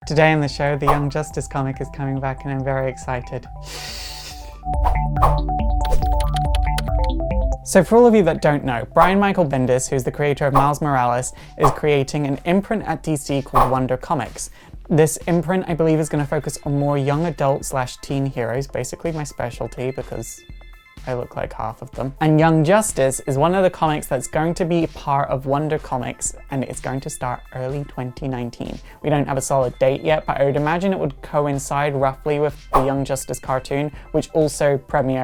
Today in the show, the Young Justice comic is coming back and I'm very excited. So for all of you that don't know, Brian Michael Bendis, who's the creator of Miles Morales, is creating an imprint at DC called Wonder Comics. This imprint, I believe, is going to focus on more young adult / teen heroes, basically my specialty because I look like half of them. And Young Justice is one of the comics that's going to be part of Wonder Comics, and it's going to start early 2019. We don't have a solid date yet, but I would imagine it would coincide roughly with the Young Justice cartoon, which also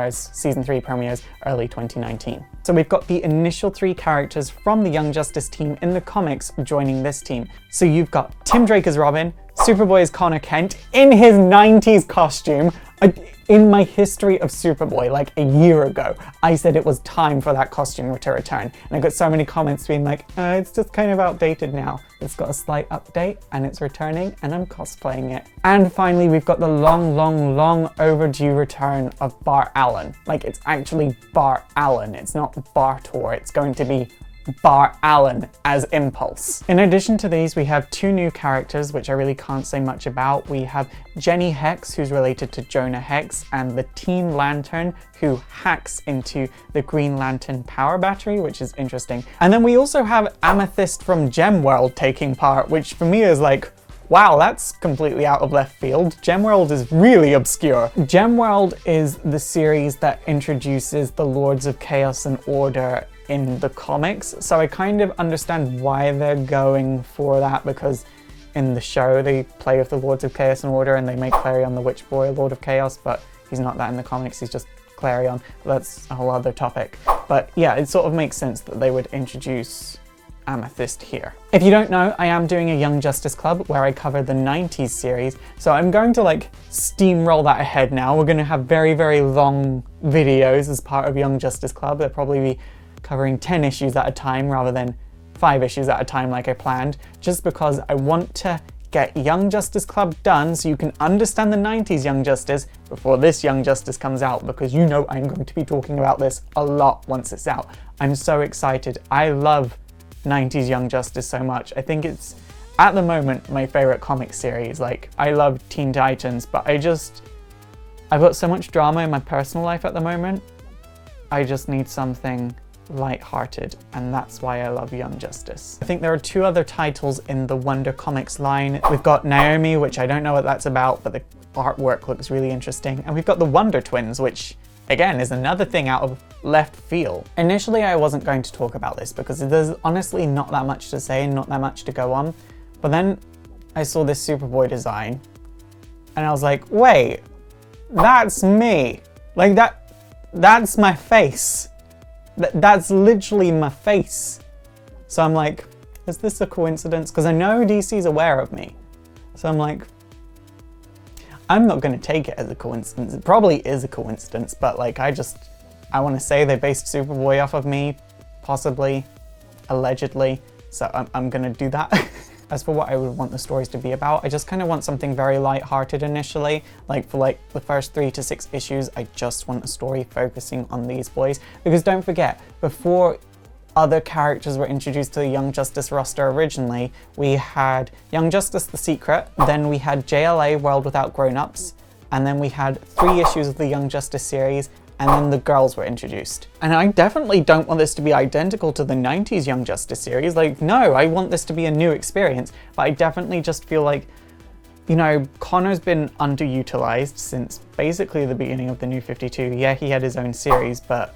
season 3 premieres early 2019. So we've got the initial 3 characters from the Young Justice team in the comics joining this team. So you've got Tim Drake as Robin, Superboy as Connor Kent in his 90s costume. In my history of Superboy, like a year ago, I said it was time for that costume to return. And I got so many comments being like, it's just kind of outdated now. It's got a slight update and it's returning and I'm cosplaying it. And finally, we've got the long overdue return of Bart Allen. Like, it's actually Bart Allen. It's not Bartor. It's going to be Bart Allen as Impulse. In addition to these, we have 2 new characters, which I really can't say much about. We have Jenny Hex, who's related to Jonah Hex, and the Teen Lantern, who hacks into the Green Lantern power battery, which is interesting. And then we also have Amethyst from Gemworld taking part, which for me is like, wow, that's completely out of left field. Gemworld is really obscure. Gemworld is the series that introduces the Lords of Chaos and Order in the comics, so I kind of understand why they're going for that, because in the show they play with the Lords of Chaos and Order and they make Clarion the Witch Boy a Lord of Chaos, but he's not that in the comics, he's just Clarion. That's a whole other topic. But yeah, it sort of makes sense that they would introduce Amethyst here. If you don't know, I am doing a Young Justice Club where I cover the 90s series, so I'm going to like steamroll that ahead now. We're going to have very long videos as part of Young Justice Club. They'll probably be covering 10 issues at a time rather than 5 issues at a time like I planned, just because I want to get Young Justice Club done so you can understand the 90s Young Justice before this Young Justice comes out, because you know I'm going to be talking about this a lot once it's out. I'm so excited. I love 90s Young Justice so much. I think it's, at the moment, my favorite comic series. Like, I love Teen Titans, but I've got so much drama in my personal life at the moment. I just need something light-hearted, and that's why I love Young Justice. I think there are 2 other titles in the Wonder Comics line. We've got Naomi, which I don't know what that's about, but the artwork looks really interesting. And we've got the Wonder Twins, which again is another thing out of left field. Initially I wasn't going to talk about this because there's honestly not that much to say and not that much to go on. But then I saw this Superboy design and I was like, wait, that's me. Like that's my face. That's literally my face. So I'm like, is this a coincidence? Because I know DC's aware of me. So I'm like, I'm not going to take it as a coincidence. It probably is a coincidence, but like I want to say they based Superboy off of me, possibly, allegedly. So I'm going to do that. As for what I would want the stories to be about, I just kind of want something very light-hearted initially. Like for like the first 3 to 6 issues, I just want a story focusing on these boys. Because don't forget, before other characters were introduced to the Young Justice roster originally, we had Young Justice The Secret, then we had JLA World Without Grown-Ups, and then we had 3 issues of the Young Justice series, and then the girls were introduced. And I definitely don't want this to be identical to the 90s Young Justice series. Like, no, I want this to be a new experience, but I definitely just feel like, you know, Connor's been underutilized since basically the beginning of the New 52. Yeah, he had his own series, but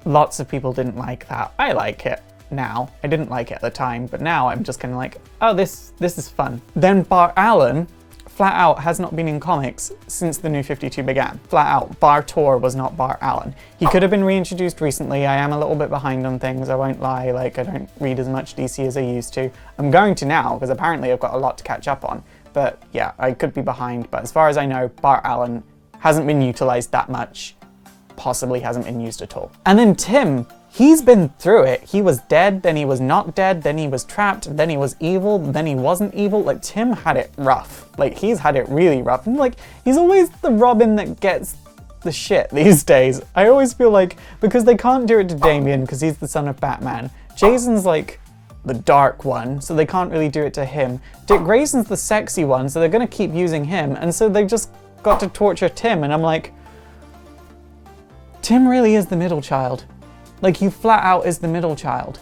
lots of people didn't like that. I like it now. I didn't like it at the time, but now I'm just kind of like, oh, this is fun. Then Bart Allen, flat out, has not been in comics since the New 52 began. Flat out, Bartor was not Bart Allen. He could have been reintroduced recently. I am a little bit behind on things, I won't lie. Like, I don't read as much DC as I used to. I'm going to now, because apparently I've got a lot to catch up on. But yeah, I could be behind, but as far as I know, Bart Allen hasn't been utilized that much, possibly hasn't been used at all. And then Tim, he's been through it. He was dead, then he was not dead, then he was trapped, then he was evil, then he wasn't evil. Like, Tim had it rough. Like, he's had it really rough. And like, he's always the Robin that gets the shit these days. I always feel like, because they can't do it to Damian because he's the son of Batman, Jason's like the dark one, so they can't really do it to him. Dick Grayson's the sexy one, so they're gonna keep using him, and so they just got to torture Tim, and I'm like, Tim really is the middle child. Like, he flat out is the middle child.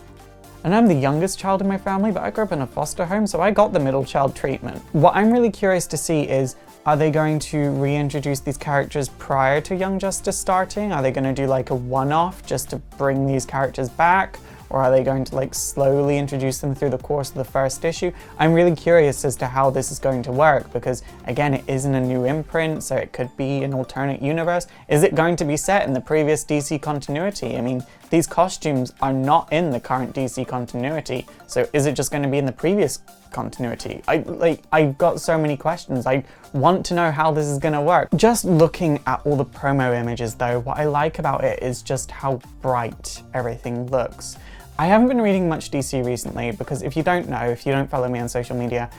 And I'm the youngest child in my family, but I grew up in a foster home, so I got the middle child treatment. What I'm really curious to see is, are they going to reintroduce these characters prior to Young Justice starting? Are they going to do like a one-off just to bring these characters back? Or are they going to like slowly introduce them through the course of the first issue? I'm really curious as to how this is going to work because, again, it isn't a new imprint, so it could be an alternate universe. Is it going to be set in the previous DC continuity? I mean, these costumes are not in the current DC continuity, so is it just going to be in the previous continuity? I've got so many questions. I want to know how this is going to work. Just looking at all the promo images though, what I like about it is just how bright everything looks. I haven't been reading much DC recently because if you don't know, if you don't follow me on social media,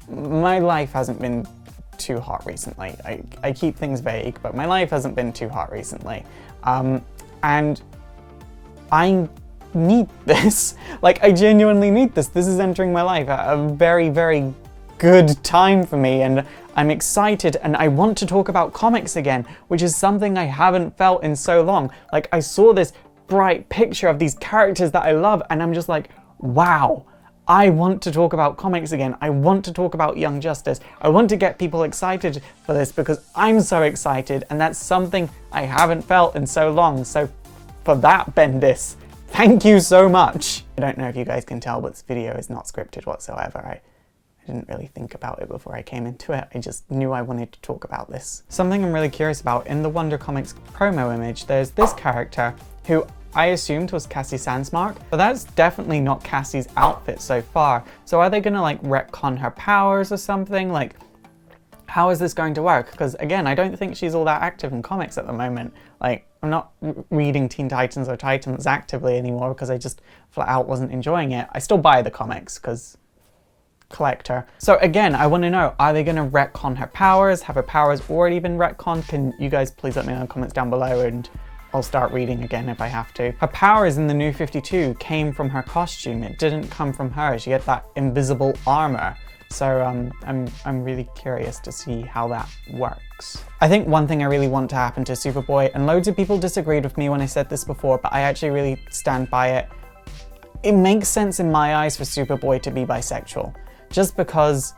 my life hasn't been too hot recently. I keep things vague, but my life hasn't been too hot recently. And I need this. Like, I genuinely need this. This is entering my life at a very, very good time for me, and I'm excited, and I want to talk about comics again, which is something I haven't felt in so long. Like, I saw this bright picture of these characters that I love, and I'm just like, wow, I want to talk about comics again. I want to talk about Young Justice. I want to get people excited for this because I'm so excited, and that's something I haven't felt in so long. So for that, Bendis, thank you so much. I don't know if you guys can tell, but this video is not scripted whatsoever. I didn't really think about it before I came into it. I just knew I wanted to talk about this. Something I'm really curious about, in the Wonder Comics promo image, there's this character who I assumed was Cassie Sandsmark, but that's definitely not Cassie's outfit so far. So are they gonna like retcon her powers or something? Like, how is this going to work? Because again, I don't think she's all that active in comics at the moment. Like, I'm not reading Teen Titans or Titans actively anymore because I just flat out wasn't enjoying it. I still buy the comics because collector. So again, I want to know, are they going to retcon her powers? Have her powers already been retconned? Can you guys please let me know in the comments down below and I'll start reading again if I have to. Her powers in the New 52 came from her costume. It didn't come from her. She had that invisible armor. So I'm really curious to see how that works. I think one thing I really want to happen to Superboy, and loads of people disagreed with me when I said this before, but I actually really stand by it. It makes sense in my eyes for Superboy to be bisexual. Just because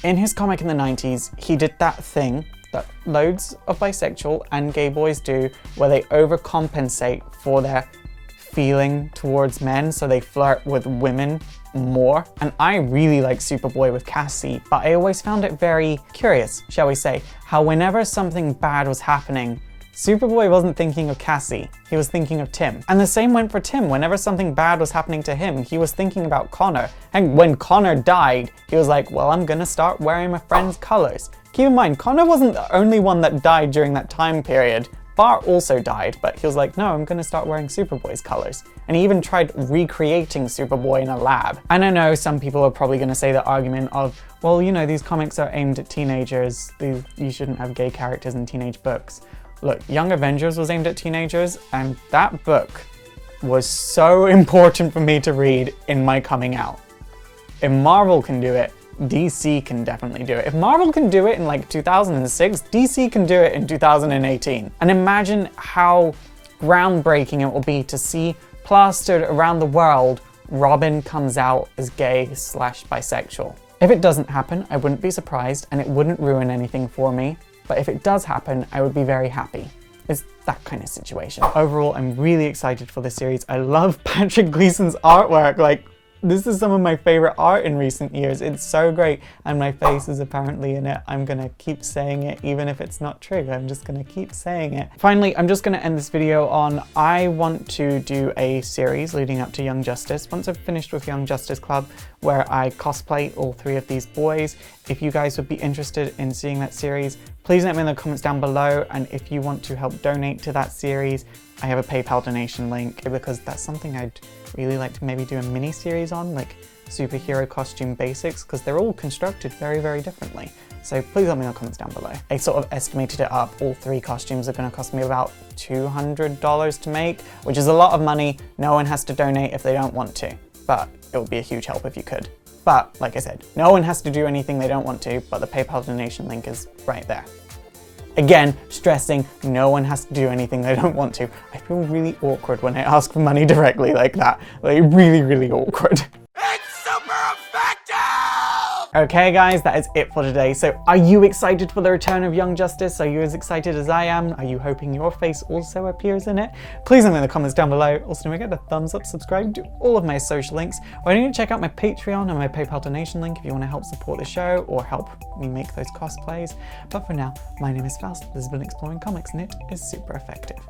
in his comic in the 90s, he did that thing that loads of bisexual and gay boys do, where they overcompensate for their feeling towards men, so they flirt with women more. And I really like Superboy with Cassie, but I always found it very curious, shall we say, how whenever something bad was happening, Superboy wasn't thinking of Cassie, he was thinking of Tim. And the same went for Tim. Whenever something bad was happening to him, he was thinking about Connor. And when Connor died, he was like, well, I'm gonna start wearing my friend's colors. Keep in mind, Connor wasn't the only one that died during that time period. Bart also died, but he was like, no, I'm gonna start wearing Superboy's colors. And he even tried recreating Superboy in a lab. And I know some people are probably gonna say the argument of, well, you know, these comics are aimed at teenagers. You shouldn't have gay characters in teenage books. Look, Young Avengers was aimed at teenagers, and that book was so important for me to read in my coming out. If Marvel can do it, DC can definitely do it. If Marvel can do it in like 2006, DC can do it in 2018. And imagine how groundbreaking it will be to see plastered around the world, Robin comes out as gay / bisexual. If it doesn't happen, I wouldn't be surprised and it wouldn't ruin anything for me. But if it does happen, I would be very happy. It's that kind of situation. Overall, I'm really excited for this series. I love Patrick Gleason's artwork. Like, this is some of my favorite art in recent years. It's so great, and my face is apparently in it. I'm gonna keep saying it even if it's not true. I'm just gonna keep saying it. Finally, I'm just gonna end this video on, I want to do a series leading up to Young Justice. Once I've finished with Young Justice Club, where I cosplay all 3 of these boys. If you guys would be interested in seeing that series, please let me know in the comments down below, and if you want to help donate to that series, I have a PayPal donation link, because that's something I'd really like to maybe do a mini series on, like superhero costume basics, because they're all constructed very, very differently. So please let me know in the comments down below. I sort of estimated it up. All 3 costumes are gonna cost me about $200 to make, which is a lot of money. No one has to donate if they don't want to. But it would be a huge help if you could. But, like I said, no one has to do anything they don't want to, but the PayPal donation link is right there. Again, stressing, no one has to do anything they don't want to. I feel really awkward when I ask for money directly like that. Like, really, really awkward. It's super effective! Okay guys, that is it for today. So are you excited for the return of Young Justice? Are you as excited as I am? Are you hoping your face also appears in it? Please let me know in the comments down below. Also, don't forget to thumbs up, subscribe to all of my social links. Why don't you check out my Patreon and my PayPal donation link if you want to help support the show or help me make those cosplays. But for now, my name is Faust. This has been Exploring Comics and it is super effective.